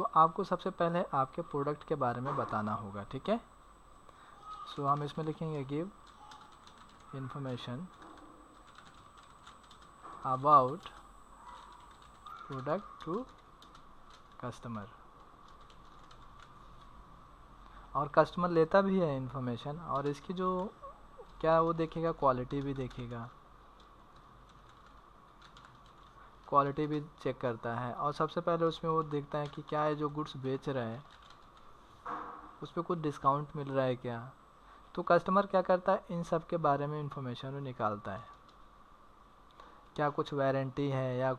तो आपको सबसे पहले आपके प्रोडक्ट के बारे में बताना होगा, ठीक है। सो हम इसमें लिखेंगे give information about product to customer. और कस्टमर लेता भी है इंफॉर्मेशन, और इसकी जो क्या वो देखेगा, क्वालिटी भी देखेगा, क्वालिटी भी चेक करता है। और सबसे पहले उसमें वो देखता है कि क्या है जो गुड्स बेच रहा है उस पर कुछ डिस्काउंट मिल रहा है क्या। तो कस्टमर क्या करता है, इन सब के बारे में इंफॉर्मेशन वो निकालता है, क्या कुछ वारंटी है या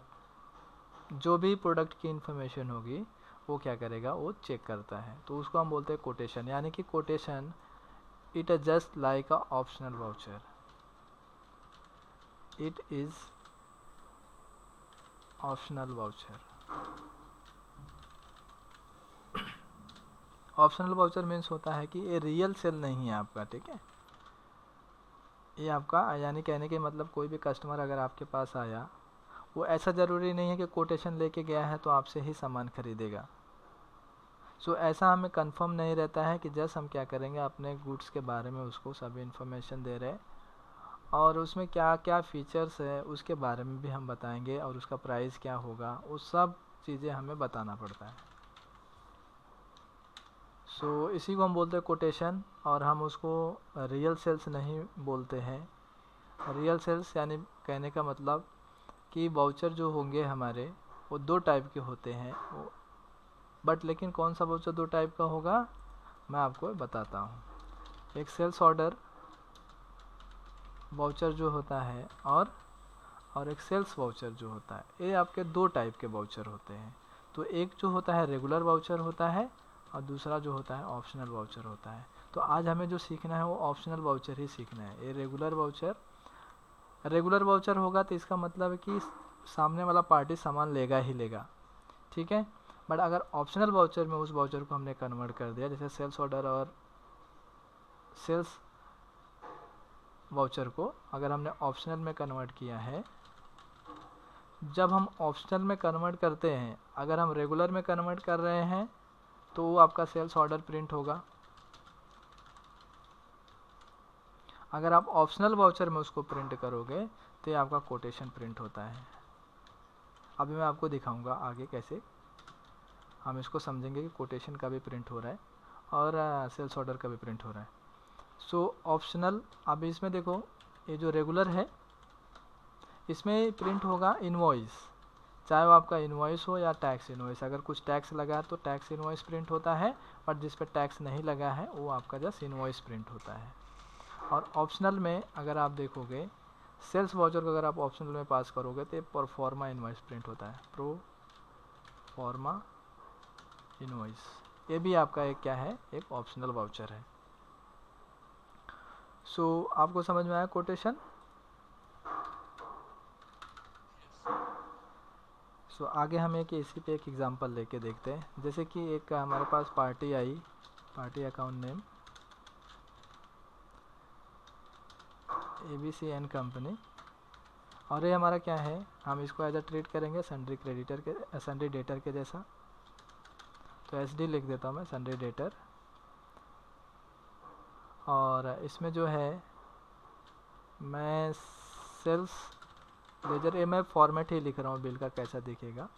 जो भी प्रोडक्ट की इंफॉर्मेशन होगी वो क्या करेगा, वो चेक करता है। तो उसको हम बोलते हैं कोटेशन। यानी कि quotation it is just like a optional voucher, it is optional voucher. Optional voucher means होता है कि ये रियल सेल नहीं है आपका, ठीक है। ये आपका यानी कहने के मतलब कोई भी कस्टमर अगर आपके पास आया, वो ऐसा ज़रूरी नहीं है कि कोटेशन लेके गया है तो आपसे ही सामान खरीदेगा। सो ऐसा हमें कंफर्म नहीं रहता है कि जस्ट हम क्या करेंगे, अपने गुड्स के बारे में उसको सभी इन्फॉर्मेशन दे रहे हैं, और उसमें क्या क्या फीचर्स है उसके बारे में भी हम बताएंगे, और उसका प्राइस क्या होगा, वो सब चीज़ें हमें बताना पड़ता है। सो इसी को हम बोलते हैं कोटेशन, और हम उसको रियल सेल्स नहीं बोलते हैं। रियल सेल्स यानी कहने का मतलब कि वाउचर जो होंगे हमारे वो दो टाइप के होते हैं, वो बट लेकिन कौन सा वाउचर दो टाइप का होगा मैं आपको बताता हूँ। एक सेल्स ऑर्डर वाउचर जो होता है, और एक सेल्स वाउचर जो होता है, ये आपके दो टाइप के वाउचर होते हैं। तो एक जो होता है रेगुलर वाउचर होता है, और दूसरा जो होता है ऑप्शनल वाउचर होता है। तो आज हमें जो सीखना है वो ऑप्शनल वाउचर ही सीखना है। ये रेगुलर वाउचर होगा तो इसका मतलब है कि सामने वाला पार्टी सामान लेगा ही लेगा, ठीक है। बट अगर ऑप्शनल वाउचर में उस वाउचर को हमने कन्वर्ट कर दिया, जैसे सेल्स ऑर्डर और सेल्स वाउचर को अगर हमने ऑप्शनल में कन्वर्ट किया है, जब हम ऑप्शनल में कन्वर्ट करते हैं, अगर हम रेगुलर में कन्वर्ट कर रहे हैं तो वो आपका सेल्स ऑर्डर प्रिंट होगा। अगर आप ऑप्शनल वाउचर में उसको प्रिंट करोगे तो ये आपका कोटेशन प्रिंट होता है। अभी मैं आपको दिखाऊंगा आगे कैसे हम इसको समझेंगे कि कोटेशन का भी प्रिंट हो रहा है और सेल्स ऑर्डर का भी प्रिंट हो रहा है। सो ऑप्शनल, अभी इसमें देखो ये जो रेगुलर है इसमें प्रिंट होगा इनवॉइस, चाहे वो आपका इनवॉइस हो या टैक्स इनवॉइस। अगर कुछ टैक्स लगा है तो टैक्स इनवॉइस प्रिंट होता है, और जिस पर टैक्स नहीं लगा है वो आपका जस्ट इनवॉइस प्रिंट होता है। और ऑप्शनल में अगर आप देखोगे सेल्स वाउचर को अगर आप ऑप्शनल में पास करोगे तो प्रोफॉर्मा इनवॉइस प्रिंट होता है, प्रोफॉर्मा इनवॉइस। ये भी आपका एक क्या है, एक ऑप्शनल वाउचर है। सो आपको समझ में आया कोटेशन। सो आगे हम एक इसी पे एक एग्जांपल लेके देखते हैं। जैसे कि एक हमारे पास पार्टी आई, party account name ABC and company, और ये हमारा क्या है, हम इसको एज अ ट्रीट करेंगे सन्ड्री क्रेडिटर के, सन्ड्री डेटर के जैसा। तो SD लिख देता हूँ मैं, सन्ड्री डेटर। और इसमें जो है मैं सेल्स लेजर, ये मैं फॉर्मेट ही लिख रहा हूँ बिल का कैसा दिखेगा।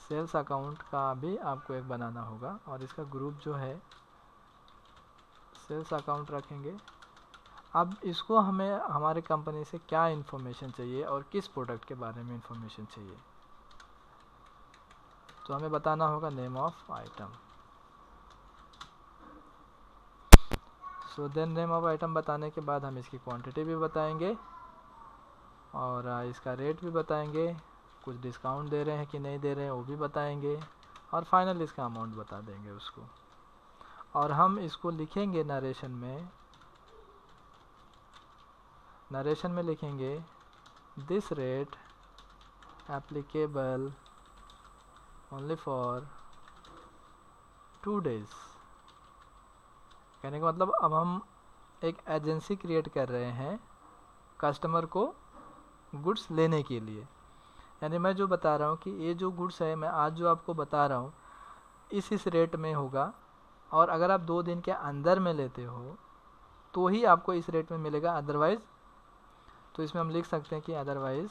सेल्स अकाउंट का भी आपको एक बनाना होगा, और इसका ग्रुप जो है सेल्स अकाउंट रखेंगे। अब इसको हमें हमारे कंपनी से क्या इन्फॉर्मेशन चाहिए और किस प्रोडक्ट के बारे में इन्फॉर्मेशन चाहिए, तो हमें बताना होगा name of item. So then name of item बताने के बाद हम इसकी क्वांटिटी भी बताएंगे, और इसका रेट भी बताएंगे, कुछ डिस्काउंट दे रहे हैं कि नहीं दे रहे हैं वो भी बताएंगे, और फाइनल इसका अमाउंट बता देंगे उसको। और हम इसको लिखेंगे नरेशन में, नरेशन में लिखेंगे this rate applicable only for 2 days। कहने का मतलब अब हम एक एजेंसी क्रिएट कर रहे हैं कस्टमर को गुड्स लेने के लिए। यानी मैं जो बता रहा हूँ कि ये जो गुड्स है मैं आज जो आपको बता रहा हूँ, इस रेट में होगा, और अगर आप 2 दिन के अंदर में लेते हो तो ही आपको इस रेट में मिलेगा, अदरवाइज़ तो इसमें हम लिख सकते हैं कि अदरवाइज़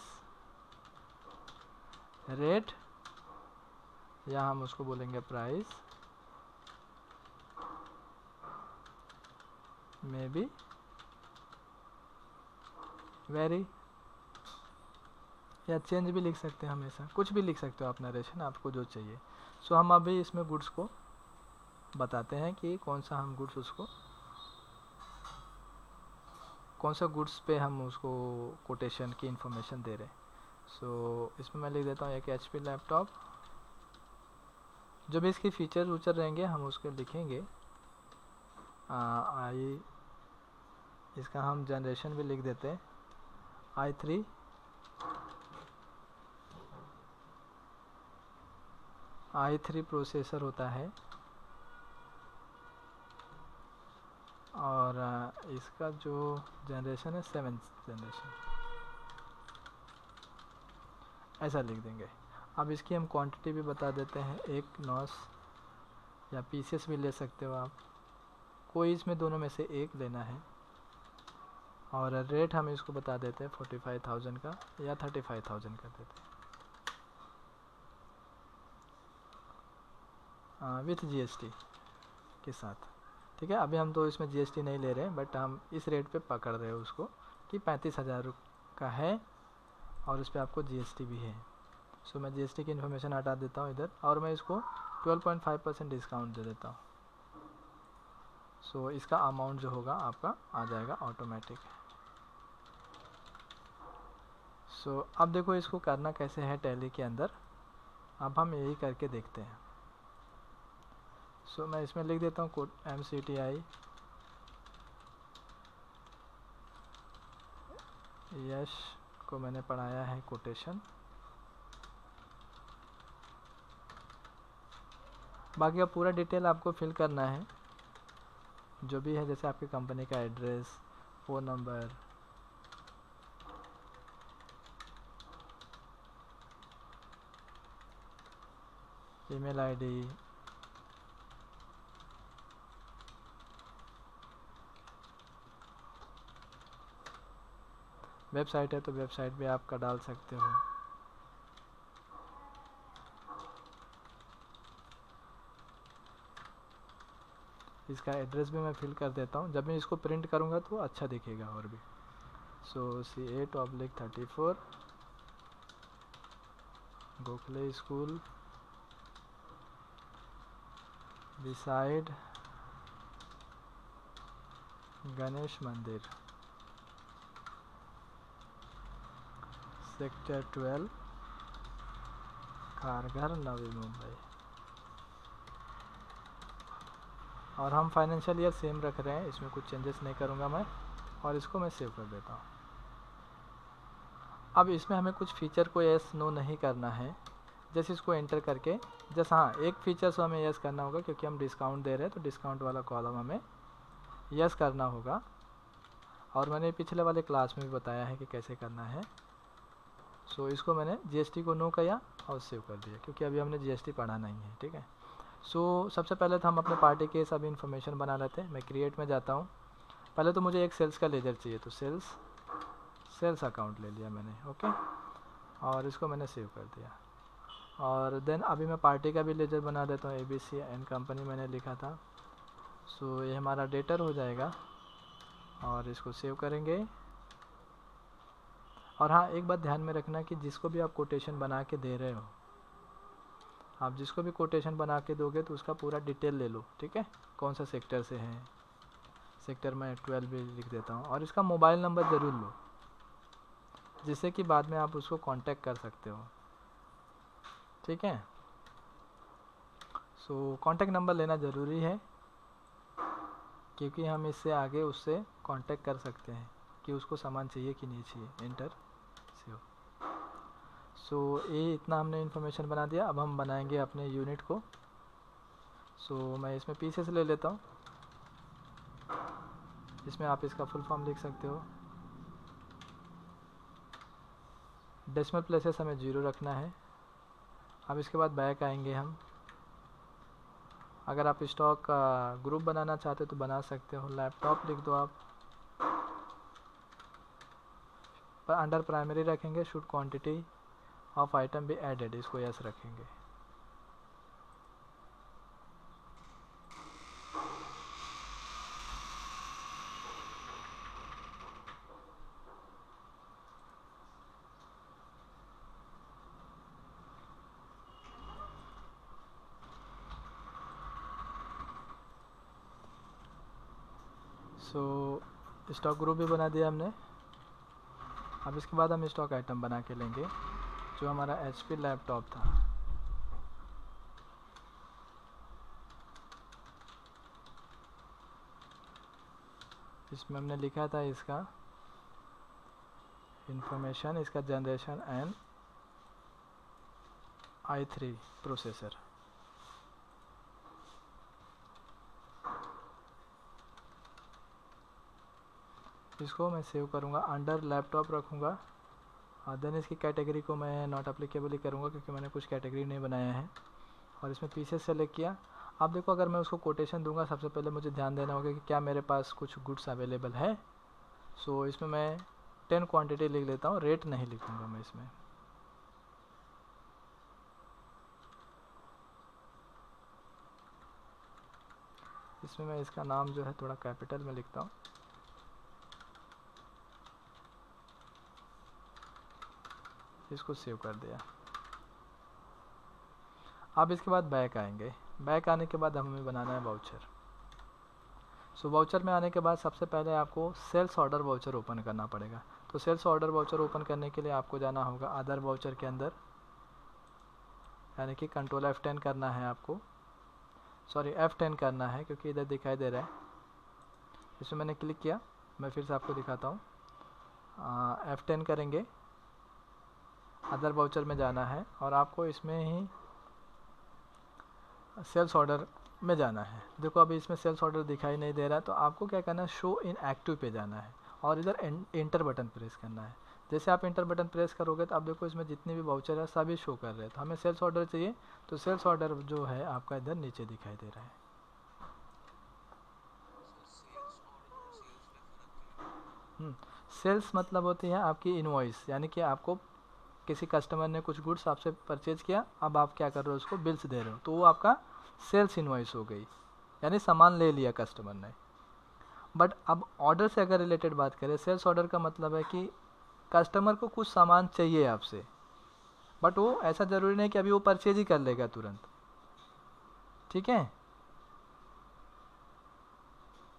रेट, या हम उसको बोलेंगे प्राइस मे बी वेरी, या चेंज भी लिख सकते हैं, हमेशा कुछ भी लिख सकते हो आप नरेशन, आपको जो चाहिए। सो हम अभी इसमें गुड्स को बताते हैं कि कौन सा हम गुड्स उसको, कौन सा गुड्स पे हम उसको कोटेशन की इंफॉर्मेशन दे रहे हैं। सो इसमें मैं लिख देता हूँ एक HP लैपटॉप, जो भी इसकी फीचर वूचर रहेंगे हम उसको लिखेंगे। इसका हम जनरेशन भी लिख देते हैं i3 प्रोसेसर होता है, और इसका जो जनरेशन है 7th जनरेशन, ऐसा लिख देंगे। अब इसकी हम क्वांटिटी भी बता देते हैं, एक नॉस या पीसेस भी ले सकते हो आप, कोई इसमें दोनों में से एक लेना है। और रेट हम इसको बता देते हैं 45,000 का या 35,000 कर देते हैं विथ GST के साथ। ठीक है, अभी हम तो इसमें GST नहीं ले रहे हैं, बट हम इस रेट पे पकड़ रहे हैं उसको कि 35,000 का है, और इस पर आपको GST भी है। सो मैं GST की इन्फॉर्मेशन हटा देता हूँ इधर, और मैं इसको 12.5% डिस्काउंट दे देता हूँ। सो इसका अमाउंट जो होगा आपका आ जाएगा ऑटोमेटिक। सो अब देखो इसको करना कैसे है टैली के अंदर, अब हम यही करके देखते हैं। सो मैं इसमें लिख देता हूँ MCTI यश को मैंने पढ़ाया है कोटेशन। बाकी का पूरा डिटेल आपको फिल करना है, जो भी है, जैसे आपकी कंपनी का address, phone number, email ID, website है तो वेबसाइट भी आपका डाल सकते हो। इसका एड्रेस भी मैं फिल कर देता हूँ, जब मैं इसको प्रिंट करूँगा तो अच्छा दिखेगा और भी। सो C8/34 Gokhale school beside Ganesh मंदिर, सेक्टर 12, खारघर, नवी मुंबई। और हम फाइनेंशियल ईयर सेम रख रहे हैं, इसमें कुछ चेंजेस नहीं करूँगा मैं, और इसको मैं सेव कर देता हूँ। अब इसमें हमें कुछ फीचर को यस नो नहीं करना है, जैसे इसको एंटर करके जैसे, हाँ एक फीचर से हमें यस करना होगा, क्योंकि हम डिस्काउंट दे रहे हैं तो डिस्काउंट वाला कॉलम हमें यस करना होगा, और मैंने पिछले वाले क्लास में भी बताया है कि कैसे करना है। सो इसको मैंने GST को नो किया और सेव कर दिया, क्योंकि अभी हमने GST पढ़ा नहीं है। ठीक है, सो सबसे पहले तो हम अपने पार्टी के सभी इन्फॉर्मेशन बना लेते हैं। मैं क्रिएट में जाता हूँ, पहले तो मुझे एक सेल्स का लेजर चाहिए, तो सेल्स अकाउंट ले लिया मैंने। ओके, और इसको मैंने सेव कर दिया, और देन अभी मैं पार्टी का भी लेजर बना देता हूँ, ABC एंड कंपनी मैंने लिखा था। सो ये हमारा डेटर हो जाएगा, और इसको सेव करेंगे। और हाँ, एक बात ध्यान में रखना कि जिसको भी आप कोटेशन बना के दे रहे हो, आप जिसको भी कोटेशन बना के दोगे तो उसका पूरा डिटेल ले लो। ठीक है, कौन सा सेक्टर से है, सेक्टर में 12 भी लिख देता हूँ, और इसका मोबाइल नंबर ज़रूर लो, जिससे कि बाद में आप उसको कांटेक्ट कर सकते हो। ठीक है, सो कांटेक्ट नंबर लेना ज़रूरी है, क्योंकि हम इससे आगे उससे कांटेक्ट कर सकते हैं कि उसको सामान चाहिए कि नहीं चाहिए। Enter save. सो ये इतना हमने इन्फॉर्मेशन बना दिया। अब हम बनाएंगे अपने यूनिट को। सो मैं इसमें पीसेस ले लेता हूँ, इसमें आप इसका फुल फॉर्म लिख सकते हो। डेसिमल प्लेसेस हमें 0 रखना है। अब इसके बाद बैक आएंगे हम, अगर आप स्टॉक का ग्रुप बनाना चाहते हो तो बना सकते हो। लैपटॉप लिख दो आप, पर अंडर प्राइमरी रखेंगे, शुड क्वांटिटी ऑफ आइटम भी एडेड, इसको यस रखेंगे। सो स्टॉक ग्रुप भी बना दिया हमने। अब इसके बाद हम स्टॉक आइटम बना के लेंगे, जो हमारा HP लैपटॉप था। इसमें हमने लिखा था इसका इंफॉर्मेशन, इसका जनरेशन एंड i3 प्रोसेसर। इसको मैं सेव करूँगा, अंडर लैपटॉप रखूँगा, और देन इसकी कैटेगरी को मैं नॉट अप्लीकेबल ही करूँगा क्योंकि मैंने कुछ कैटेगरी नहीं बनाया है। और इसमें पीछे सेलेक्ट किया। अब देखो अगर मैं उसको कोटेशन दूंगा, सबसे पहले मुझे ध्यान देना होगा कि क्या मेरे पास कुछ गुड्स अवेलेबल है। सो इसमें मैं 10 क्वांटिटी लिख लेता हूँ, रेट नहीं लिखूँगा मैं इसमें। इसमें मैं इसका नाम जो है थोड़ा कैपिटल में लिखता हूँ। इसको सेव कर दिया। अब इसके बाद बैक आएंगे। बैक आने के बाद हमें बनाना है वाउचर। सो वाउचर में आने के बाद सबसे पहले आपको सेल्स ऑर्डर वाउचर ओपन करना पड़ेगा। तो सेल्स ऑर्डर वाउचर ओपन करने के लिए आपको जाना होगा अदर वाउचर के अंदर, यानी कि कंट्रोल F10 करना है आपको, सॉरी F10 करना है क्योंकि इधर दिखाई दे रहा है। इसमें मैंने क्लिक किया, मैं फिर से आपको दिखाता हूँ। F10 करेंगे, अदर वाउचर में जाना है और आपको इसमें ही सेल्स ऑर्डर में जाना है। देखो अभी इसमें सेल्स ऑर्डर दिखाई नहीं दे रहा है, तो आपको क्या करना है, शो इन एक्टिव पे जाना है और इधर एंटर बटन प्रेस करना है। जैसे आप एंटर बटन प्रेस करोगे तो आप देखो इसमें जितने भी वाउचर है सभी शो कर रहे हैं। तो हमें सेल्स ऑर्डर चाहिए, तो सेल्स ऑर्डर जो है आपका इधर नीचे दिखाई दे रहा है। सेल्स मतलब होती है आपकी इनवॉइस, यानी कि आपको किसी कस्टमर ने कुछ गुड्स आपसे परचेज किया, अब आप क्या कर रहे हो, उसको बिल्स दे रहे हो, तो वो आपका सेल्स इनवॉइस हो गई, यानी सामान ले लिया कस्टमर ने। बट अब ऑर्डर से अगर रिलेटेड बात करें, सेल्स ऑर्डर का मतलब है कि कस्टमर को कुछ सामान चाहिए आपसे, बट वो ऐसा ज़रूरी नहीं कि अभी वो परचेज ही कर लेगा तुरंत। ठीक है,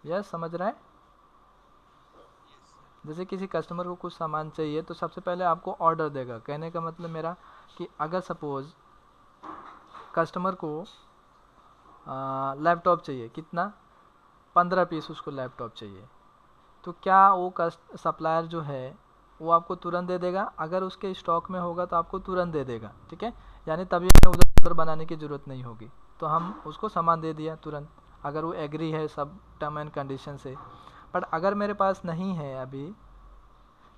यस समझ रहा है। जैसे किसी कस्टमर को कुछ सामान चाहिए तो सबसे पहले आपको ऑर्डर देगा। कहने का मतलब मेरा कि अगर सपोज़ कस्टमर को लैपटॉप चाहिए, कितना, 15 पीस उसको लैपटॉप चाहिए, तो क्या वो सप्लायर जो है वो आपको तुरंत दे देगा? अगर उसके स्टॉक में होगा तो आपको तुरंत दे देगा। ठीक है, यानी तभी हमें उधर ऑर्डर बनाने की ज़रूरत नहीं होगी, तो हम उसको सामान दे दिया तुरंत, अगर वो एग्री है सब टर्म एंड कंडीशन से। बट अगर मेरे पास नहीं है अभी,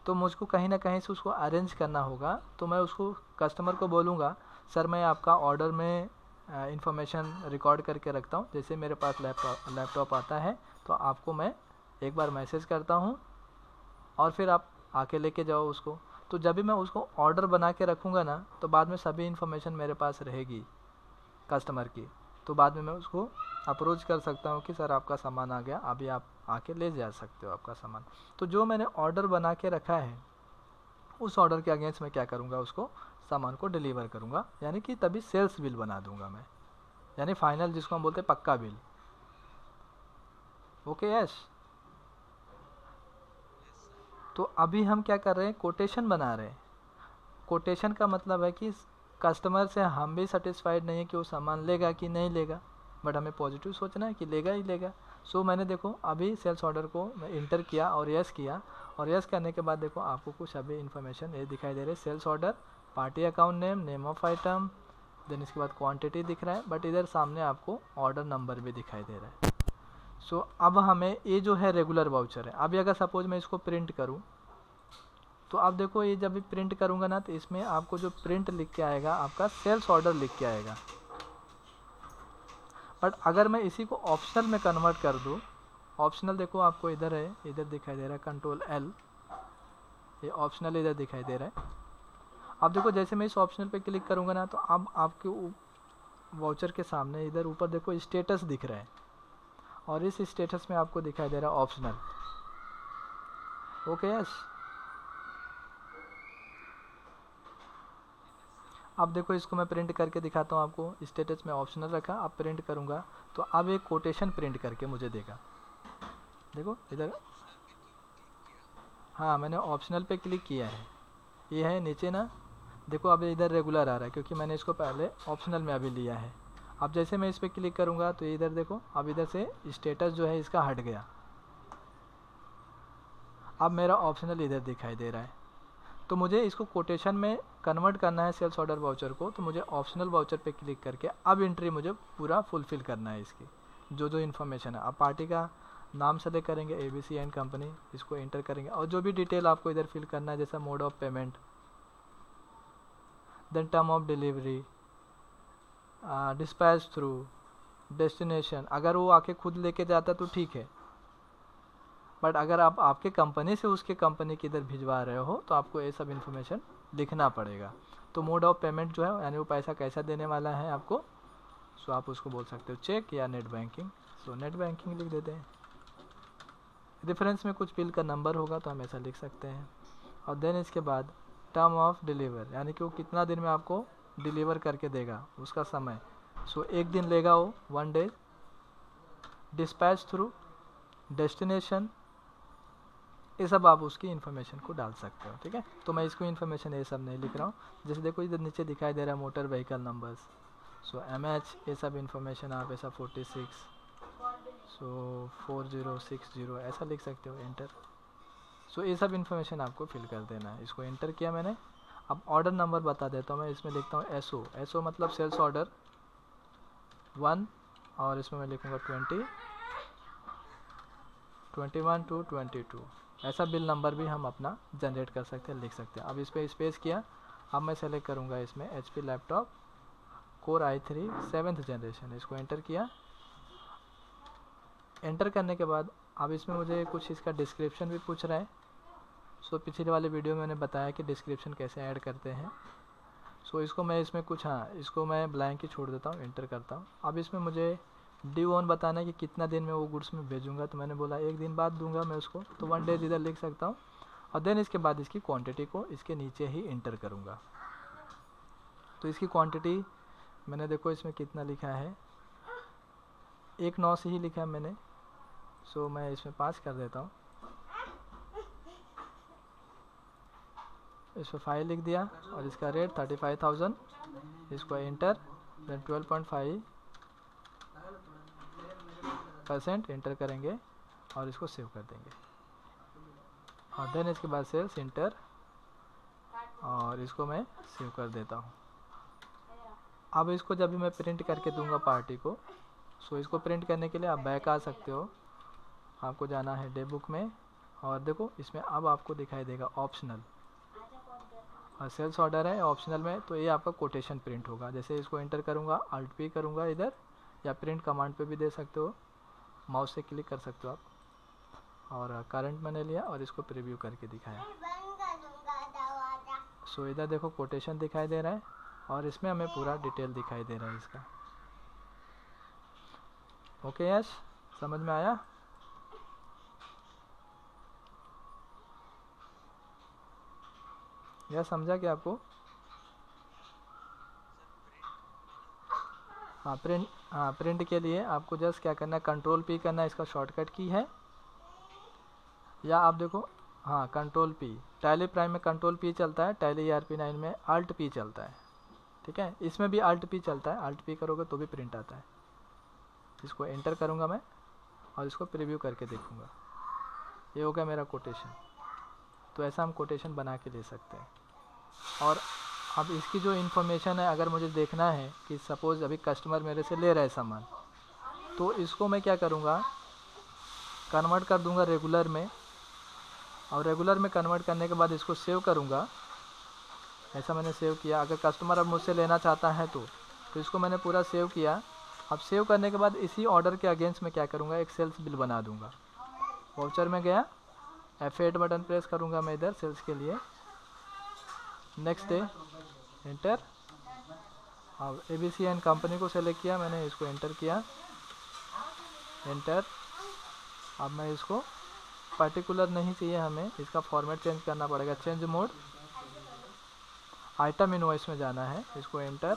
तो मुझको कहीं ना कहीं से उसको अरेंज करना होगा। तो मैं उसको कस्टमर को बोलूँगा, सर मैं आपका ऑर्डर में इंफॉर्मेशन रिकॉर्ड करके रखता हूँ, जैसे मेरे पास लैपटॉप आता है तो आपको मैं एक बार मैसेज करता हूँ और फिर आप आके लेके जाओ उसको। तो जब भी मैं उसको ऑर्डर बना के रखूँगा ना, तो बाद में सभी इन्फॉर्मेशन मेरे पास रहेगी कस्टमर की, तो बाद में मैं उसको अप्रोच कर सकता हूँ कि सर आपका सामान आ गया, अभी आप आके ले जा सकते हो आपका सामान। तो जो मैंने ऑर्डर बना के रखा है, उस ऑर्डर के अगेंस्ट मैं क्या करूँगा, उसको सामान को डिलीवर करूँगा, यानी कि तभी सेल्स बिल बना दूँगा मैं, यानी फाइनल जिसको हम बोलते हैं पक्का बिल। Okay yes. तो अभी हम क्या कर रहे हैं, कोटेशन बना रहे हैं। कोटेशन का मतलब है कि कस्टमर से हम भी सेटिस्फाइड नहीं है कि वो सामान लेगा कि नहीं लेगा, बट हमें पॉजिटिव सोचना है कि लेगा ही लेगा। सो मैंने देखो अभी सेल्स ऑर्डर को मैं इंटर किया और यस किया, और यस करने के बाद देखो आपको कुछ अभी इन्फॉर्मेशन ये दिखाई दे रही है, sales order, party account name, name of item, then इसके बाद क्वांटिटी दिख रहा है, बट इधर सामने आपको ऑर्डर नंबर भी दिखाई दे रहा है। सो अब हमें ये जो है रेगुलर वाउचर है, अभी अगर सपोज मैं इसको प्रिंट करूँ, तो आप देखो ये जब भी प्रिंट करूँगा ना, तो इसमें आपको जो प्रिंट लिख के आएगा आपका सेल्स ऑर्डर लिख के आएगा। बट अगर मैं इसी को ऑप्शनल में कन्वर्ट कर दूँ, ऑप्शनल देखो आपको इधर है, इधर दिखाई दे रहा है कंट्रोल L, ये ऑप्शनल इधर दिखाई दे रहा है। अब देखो जैसे मैं इस ऑप्शनल पे क्लिक करूँगा ना, तो अब आपके वाउचर के सामने इधर ऊपर देखो स्टेटस दिख रहा है, और इस स्टेटस में आपको दिखाई दे रहा है ऑप्शनल। Okay yes. अब देखो इसको मैं प्रिंट करके दिखाता हूँ आपको। स्टेटस में ऑप्शनल रखा, अब प्रिंट करूँगा तो अब एक कोटेशन प्रिंट करके मुझे देगा। देखो इधर, हाँ मैंने ऑप्शनल पे क्लिक किया है, ये है नीचे ना, देखो अब इधर रेगुलर आ रहा है क्योंकि मैंने इसको पहले ऑप्शनल में अभी लिया है। अब जैसे मैं इस पर क्लिक करूँगा तो इधर देखो, अब इधर से स्टेटस जो है इसका हट गया, अब मेरा ऑप्शनल इधर दिखाई दे रहा है। तो मुझे इसको कोटेशन में कन्वर्ट करना है सेल्स ऑर्डर वाउचर को, तो मुझे ऑप्शनल वाउचर पे क्लिक करके अब एंट्री मुझे पूरा फुलफिल करना है इसकी, जो जो इन्फॉर्मेशन है। अब पार्टी का नाम सेलेक्ट करेंगे, ABC एंड कंपनी, इसको एंटर करेंगे, और जो भी डिटेल आपको इधर फिल करना है, जैसा mode of payment, then term of delivery, dispatch through, destination. अगर वो आके खुद लेके जाता तो ठीक है, बट अगर आप आपके कंपनी से उसके कंपनी की इधर भिजवा रहे हो तो आपको ये सब इन्फॉर्मेशन लिखना पड़ेगा। तो मोड ऑफ पेमेंट जो है, यानी वो पैसा कैसा देने वाला है आपको, सो आप उसको बोल सकते हो चेक या net banking. So net banking लिख देते हैं। रेफरेंस में कुछ बिल का नंबर होगा तो हम ऐसा लिख सकते हैं। और देन इसके बाद टर्म ऑफ डिलीवर, यानी कि वो कितना दिन में आपको डिलीवर करके देगा, उसका समय। सो एक दिन लेगा वो, 1 डे। डिस्पैच थ्रू, डेस्टिनेशन, ये सब आप उसकी इन्फॉर्मेशन को डाल सकते हो, ठीक है। तो मैं इसको इन्फॉर्मेशन ये सब नहीं लिख रहा हूँ। जैसे देखो इधर नीचे दिखाई दे रहा है मोटर व्हीकल नंबर्स, सो MH, ये सब इन्फॉर्मेशन आप ऐसा 46, सो 4060 ऐसा लिख सकते हो, एंटर। सो ये सब इन्फॉर्मेशन आपको फिल कर देना है। इसको एंटर किया मैंने। अब ऑर्डर नंबर बता देता हूँ मैं, इसमें लिखता हूँ SO मतलब सेल्स ऑर्डर 1, और इसमें मैं लिखूँगा 20, 21 to 22। ऐसा बिल नंबर भी हम अपना जनरेट कर सकते हैं, लिख सकते हैं। अब इस पर स्पेस किया। अब मैं सेलेक्ट करूँगा इसमें HP laptop Core i3 7th generation, इसको एंटर किया। एंटर करने के बाद अब इसमें मुझे कुछ इसका डिस्क्रिप्शन भी पूछ रहा है। सो पिछले वाले वीडियो में मैंने बताया कि डिस्क्रिप्शन कैसे ऐड करते हैं। सो इसको मैं इसमें कुछ, हाँ इसको मैं ब्लैंक ही छोड़ देता हूँ, एंटर करता हूँ। अब इसमें मुझे ड्यू ऑन बताना है कि कितना दिन में वो गुड्स में भेजूंगा, तो मैंने बोला 1 दिन बाद दूंगा मैं उसको, तो 1 डेज इधर लिख सकता हूँ। और देन इसके बाद इसकी क्वांटिटी को इसके नीचे ही इंटर करूँगा। तो इसकी क्वांटिटी मैंने देखो इसमें कितना लिखा है, 1/9 से ही लिखा है मैंने। सो मैं इसमें 5 कर देता हूँ, इस पर 5 लिख दिया, और इसका रेट 35,000, इसको एंटर, देन 12.5% एंटर करेंगे और इसको सेव कर देंगे। और देन इसके बाद सेल्स इंटर, और इसको मैं सेव कर देता हूँ। अब इसको जब भी मैं प्रिंट करके दूंगा पार्टी को, सो इसको प्रिंट करने के लिए आप बैक आ सकते हो। आपको जाना है डे बुक में, और देखो इसमें अब आपको दिखाई देगा ऑप्शनल, और सेल्स ऑर्डर है ऑप्शनल में, तो ये आपका कोटेशन प्रिंट होगा। जैसे इसको एंटर करूँगा, Alt P करूँगा इधर, या प्रिंट कमांड पे भी दे सकते हो, माउस से क्लिक कर सकते हो आप। और करंट मैंने लिया और इसको प्रीव्यू करके दिखाया। सो इधर देखो कोटेशन दिखाई दे रहा है, और इसमें हमें पूरा डिटेल दिखाई दे रहा है इसका। ओके यस, समझ में आया? यह समझा क्या आपको? हाँ प्रिंट के लिए आपको जस्ट क्या करना है, कंट्रोल P करना है, इसका शॉर्टकट की है। या आप देखो, हाँ कंट्रोल P, टैली प्राइम में कंट्रोल P चलता है, टैली ERP9 में Alt P चलता है, ठीक है। इसमें भी Alt P चलता है, Alt P करोगे तो भी प्रिंट आता है। इसको एंटर करूँगा मैं, और इसको प्रीव्यू करके देखूँगा, ये हो गया मेरा कोटेशन। तो ऐसा हम कोटेशन बना के ले सकते हैं। और अब इसकी जो इन्फॉर्मेशन है, अगर मुझे देखना है कि सपोज़ अभी कस्टमर मेरे से ले रहा है सामान, तो इसको मैं क्या करूँगा, कन्वर्ट कर दूँगा रेगुलर में, और रेगुलर में कन्वर्ट करने के बाद इसको सेव करूँगा। ऐसा मैंने सेव किया। अगर कस्टमर अब मुझसे लेना चाहता है तो इसको मैंने पूरा सेव किया, अब सेव करने के बाद इसी ऑर्डर के अगेंस्ट में क्या करूँगा, एक सेल्स बिल बना दूंगा। वाउचर में गया, F8 बटन प्रेस करूँगा मैं इधर सेल्स के लिए, नेक्स्ट डे एंटर। अब ABC एंड कंपनी को सेलेक्ट किया मैंने, इसको एंटर किया, एंटर। अब मैं इसको पर्टिकुलर नहीं चाहिए हमें, इसका फॉर्मेट चेंज करना पड़ेगा, चेंज मोड, आइटम इनवॉइस में जाना है, इसको एंटर,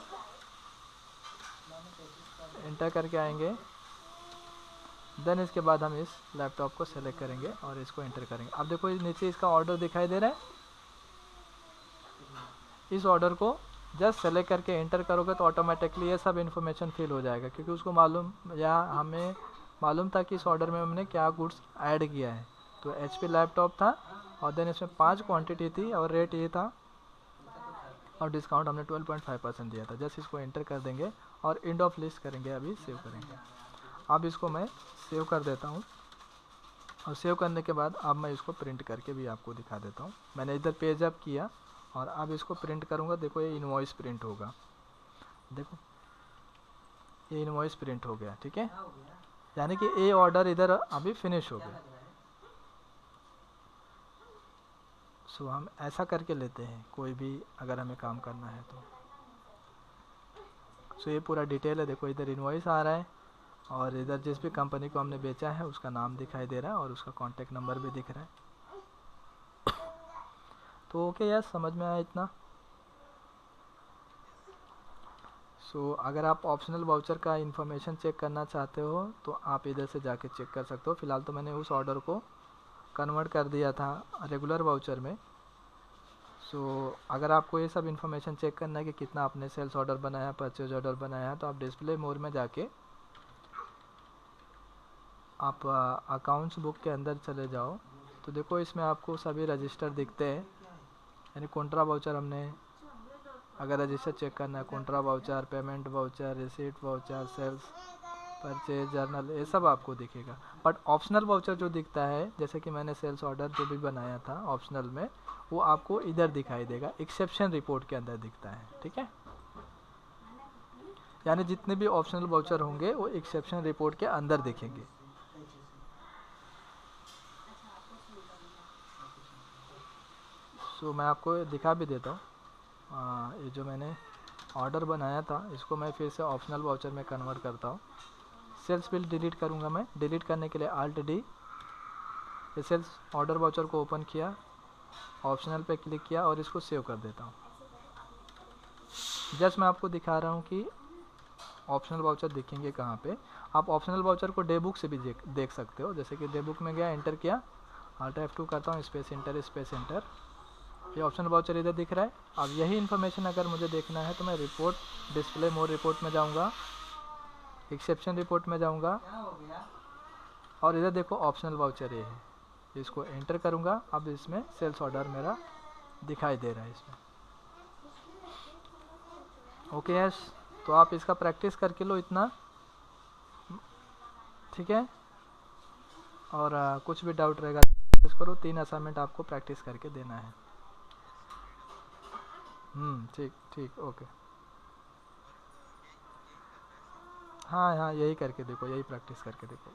एंटर करके आएंगे। देन इसके बाद हम इस लैपटॉप को सेलेक्ट करेंगे और इसको एंटर करेंगे। अब देखो नीचे इसका ऑर्डर दिखाई दे रहा है, इस ऑर्डर को जस्ट सेलेक्ट करके एंटर करोगे तो ऑटोमेटिकली ये सब इन्फॉर्मेशन फिल हो जाएगा, क्योंकि उसको मालूम या हमें मालूम था कि इस ऑर्डर में हमने क्या गुड्स ऐड किया है। तो HP लैपटॉप था और देन इसमें 5 क्वांटिटी थी और रेट ये था और डिस्काउंट हमने 12.5% दिया था। जस्ट इसको एंटर कर देंगे और एंड ऑफ लिस्ट करेंगे, अभी सेव करेंगे। अब इसको मैं सेव कर देता हूँ और सेव करने के बाद अब मैं इसको प्रिंट करके भी आपको दिखा देता हूँ। मैंने इधर पेज अप किया और अब इसको प्रिंट करूँगा। देखो ये इनवॉइस प्रिंट होगा, देखो ये इनवॉइस प्रिंट हो गया, ठीक है, यानी कि ये ऑर्डर इधर अभी फिनिश हो गया। सो हम ऐसा करके लेते हैं कोई भी अगर हमें काम करना है तो। सो ये पूरा डिटेल है, देखो इधर इनवॉइस आ रहा है और इधर जिस भी कंपनी को हमने बेचा है उसका नाम दिखाई दे रहा है और उसका कॉन्टैक्ट नंबर भी दिख रहा है। तो ओके यार, समझ में आया इतना। सो अगर आप ऑप्शनल वाउचर का इंफॉर्मेशन चेक करना चाहते हो तो आप इधर से जाके चेक कर सकते हो। फिलहाल तो मैंने उस ऑर्डर को कन्वर्ट कर दिया था रेगुलर वाउचर में। सो अगर आपको ये सब इन्फॉर्मेशन चेक करना है कि कितना आपने सेल्स ऑर्डर बनाया, परचेज ऑर्डर बनाया, तो आप डिस्प्ले मोड में जाके आप अकाउंट्स बुक के अंदर चले जाओ। तो देखो इसमें आपको सभी रजिस्टर दिखते हैं, यानी कॉन्ट्रा वाउचर हमने अगर रजिस्टर चेक करना है, contra voucher, payment voucher, receipt voucher, sales purchase journal, ये सब आपको दिखेगा। बट ऑप्शनल वाउचर जो दिखता है, जैसे कि मैंने सेल्स ऑर्डर जो भी बनाया था ऑप्शनल में, वो आपको इधर दिखाई देगा, एक्सेप्शन रिपोर्ट के अंदर दिखता है, ठीक है। यानी जितने भी ऑप्शनल वाउचर होंगे वो एक्सेप्शन रिपोर्ट के अंदर दिखेंगे। सो मैं आपको दिखा भी देता हूँ। ये जो मैंने ऑर्डर बनाया था इसको मैं फिर से ऑप्शनल वाउचर में कन्वर्ट करता हूँ। सेल्स बिल डिलीट करूँगा मैं। डिलीट करने के लिए Alt D, ये सेल्स ऑर्डर वाउचर को ओपन किया, ऑप्शनल पे क्लिक किया और इसको सेव कर देता हूँ। जस्ट मैं आपको दिखा रहा हूँ कि ऑप्शनल वाउचर दिखेंगे कहाँ पे। आप ऑप्शनल वाउचर को डे बुक से भी देख सकते हो। जैसे कि डे बुक में गया, एंटर किया, Alt F2 करता हूँ, स्पेस एंटर, ये ऑप्शनल वाउचर इधर दिख रहा है। अब यही इन्फॉर्मेशन अगर मुझे देखना है तो मैं रिपोर्ट, डिस्प्ले मोर रिपोर्ट में जाऊँगा, एक्सेप्शन रिपोर्ट में जाऊँगा और इधर देखो ऑप्शनल वाउचर ये है, इसको एंटर करूँगा। अब इसमें सेल्स ऑर्डर मेरा दिखाई दे रहा है इसमें। ओके यस, तो आप इसका प्रैक्टिस करके लो इतना, ठीक है। और कुछ भी डाउट रहेगा प्रैक्टिस करो। 3 असाइनमेंट आपको प्रैक्टिस करके देना है। ठीक ठीक, ओके। हाँ हाँ, यही करके देखो, यही प्रैक्टिस करके देखो।